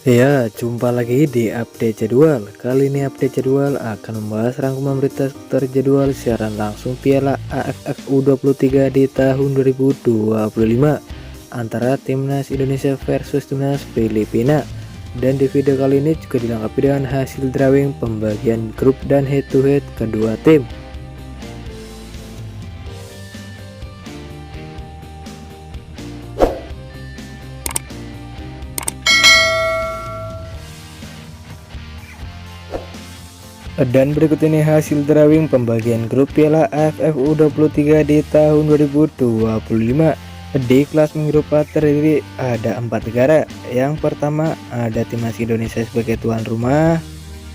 Ya, jumpa lagi di update jadwal. Kali ini update jadwal akan membahas rangkuman berita terjadwal siaran langsung Piala AFF U23 di tahun 2025 antara Timnas Indonesia versus Timnas Filipina. Dan di video kali ini juga dilengkapi dengan hasil drawing pembagian grup dan head to head kedua tim. Dan berikut ini hasil drawing pembagian grup Piala AFF U23 di tahun 2025. Di klasemen grup A terdiri ada 4 negara. Yang pertama ada Timnas Indonesia sebagai tuan rumah,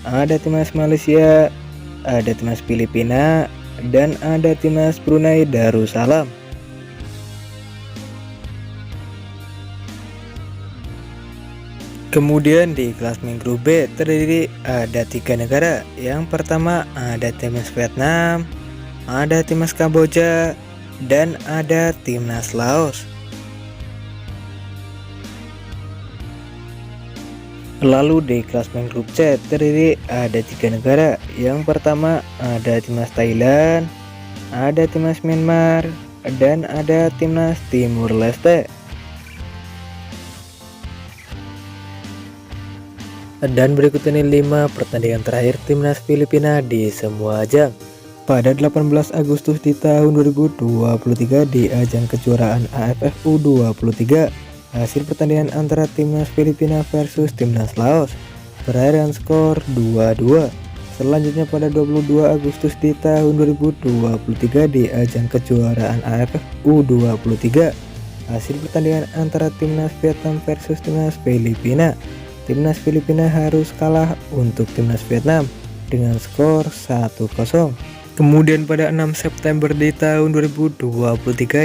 ada Timnas Malaysia, ada Timnas Filipina, dan ada Timnas Brunei Darussalam. Kemudian di klasemen grup B terdiri ada 3 negara. Yang pertama ada Timnas Vietnam, ada Timnas Kamboja, dan ada Timnas Laos. Lalu di klasemen grup C terdiri ada 3 negara. Yang pertama ada Timnas Thailand, ada Timnas Myanmar, dan ada Timnas Timur Leste. Dan berikut ini 5 pertandingan terakhir Timnas Filipina di semua ajang. Pada 18 Agustus di tahun 2023 di ajang kejuaraan AFF U23, hasil pertandingan antara Timnas Filipina versus Timnas Laos berakhir dengan skor 2-2. Selanjutnya pada 22 Agustus di tahun 2023 di ajang kejuaraan AFF U23, hasil pertandingan antara Timnas Vietnam versus Timnas Filipina. Timnas Filipina harus kalah untuk Timnas Vietnam dengan skor 1-0. Kemudian pada 6 September di tahun 2023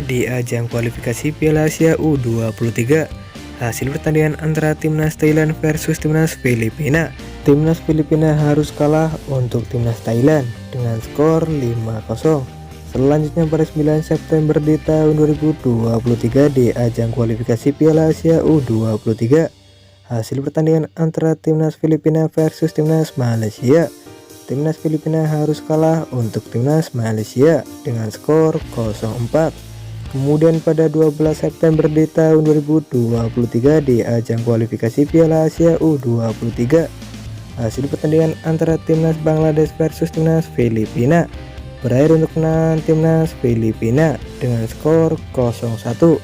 di ajang kualifikasi Piala Asia U23, hasil pertandingan antara Timnas Thailand versus Timnas Filipina. Timnas Filipina harus kalah untuk Timnas Thailand dengan skor 5-0. Selanjutnya pada 9 September di tahun 2023 di ajang kualifikasi Piala Asia U23, hasil pertandingan antara Timnas Filipina versus Timnas Malaysia. Timnas Filipina harus kalah untuk Timnas Malaysia dengan skor 0-4. Kemudian pada 12 September di tahun 2023 di ajang kualifikasi Piala Asia U23, hasil pertandingan antara Timnas Bangladesh versus Timnas Filipina berakhir untuk menang Timnas Filipina dengan skor 0-1.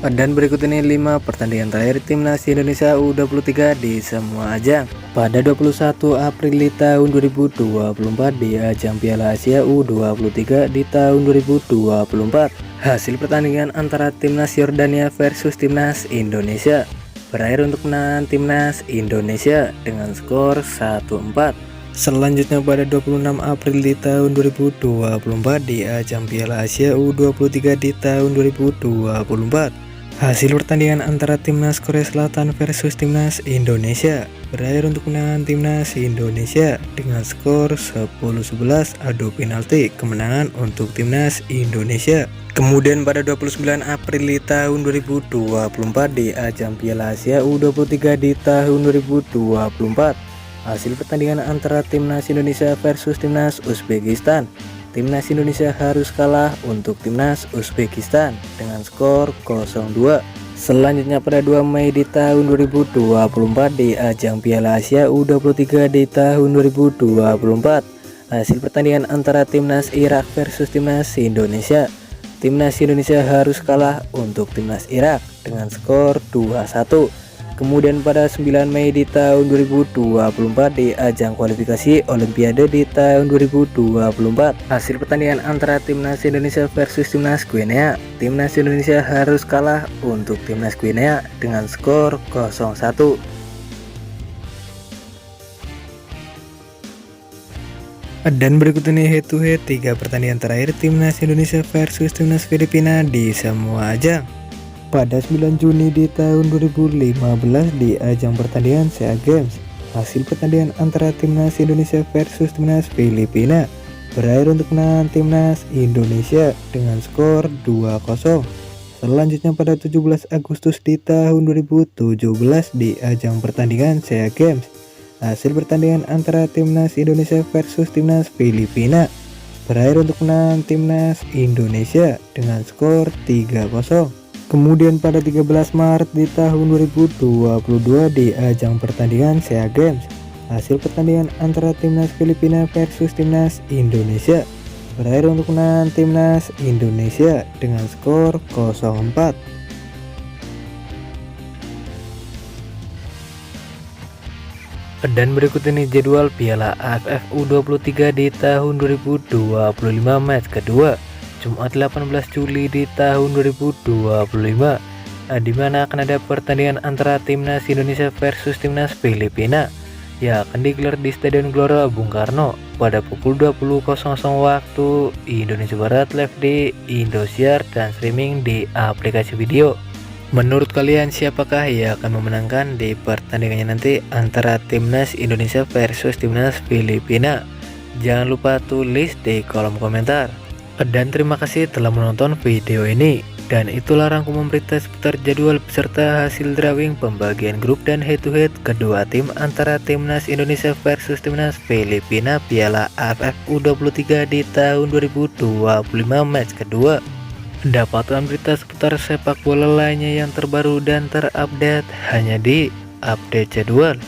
Dan berikut ini 5 pertandingan terakhir Timnas Indonesia U23 di semua ajang. Pada 21 April di tahun 2024 di ajang Piala Asia U23 di tahun 2024, hasil pertandingan antara Timnas Yordania versus Timnas Indonesia berakhir untuk menang Timnas Indonesia dengan skor 1-4. Selanjutnya pada 26 April di tahun 2024 di ajang Piala Asia U23 di tahun 2024, hasil pertandingan antara Timnas Korea Selatan versus Timnas Indonesia berakhir untuk menang Timnas Indonesia dengan skor 10-11 adu penalti, kemenangan untuk Timnas Indonesia. Kemudian pada 29 April di tahun 2024 di ajang Piala Asia U23 di tahun 2024, hasil pertandingan antara Timnas Indonesia versus Timnas Uzbekistan. Timnas Indonesia harus kalah untuk Timnas Uzbekistan dengan skor 0-2. Selanjutnya pada 2 Mei di tahun 2024 di ajang Piala Asia U23 di tahun 2024, hasil pertandingan antara Timnas Irak versus Timnas Indonesia. Timnas Indonesia harus kalah untuk Timnas Irak dengan skor 2-1. Kemudian pada 9 Mei di tahun 2024 di ajang kualifikasi Olimpiade di tahun 2024, hasil pertandingan antara Timnas Indonesia versus Timnas Guinea. Timnas Indonesia harus kalah untuk Timnas Guinea dengan skor 0-1. Dan berikut ini head to head 3 pertandingan terakhir Timnas Indonesia versus Timnas Filipina di semua ajang. Pada 9 Juni di tahun 2015 di ajang pertandingan SEA Games, hasil pertandingan antara Timnas Indonesia versus Timnas Filipina berakhir untuk menang Timnas Indonesia dengan skor 2-0. Selanjutnya pada 17 Agustus di tahun 2017 di ajang pertandingan SEA Games, hasil pertandingan antara timnas Indonesia versus timnas Filipina berakhir untuk menang timnas Indonesia dengan skor 3-0. Kemudian pada 13 Maret di tahun 2022 di ajang pertandingan SEA Games, hasil pertandingan antara timnas Filipina versus timnas Indonesia berakhir untuk menang timnas Indonesia dengan skor 0-4. Dan berikut ini jadwal Piala AFF U23 di tahun 2025 match kedua, Jumat 18 Juli di tahun 2025, di mana akan ada pertandingan antara timnas Indonesia versus timnas Filipina yang akan digelar di Stadion Gelora Bung Karno pada pukul 20.00 waktu Indonesia Barat, live di Indosiar dan streaming di aplikasi video. Menurut kalian siapakah yang akan memenangkan di pertandingannya nanti antara timnas Indonesia versus timnas Filipina? Jangan lupa tulis di kolom komentar. Dan terima kasih telah menonton video ini. Dan itulah rangkuman berita seputar jadwal beserta hasil drawing pembagian grup dan head to head kedua tim antara timnas Indonesia versus timnas Filipina Piala AFF U23 di tahun 2025 match kedua. Dapatkan berita seputar sepak bola lainnya yang terbaru dan terupdate hanya di Update Jadwal.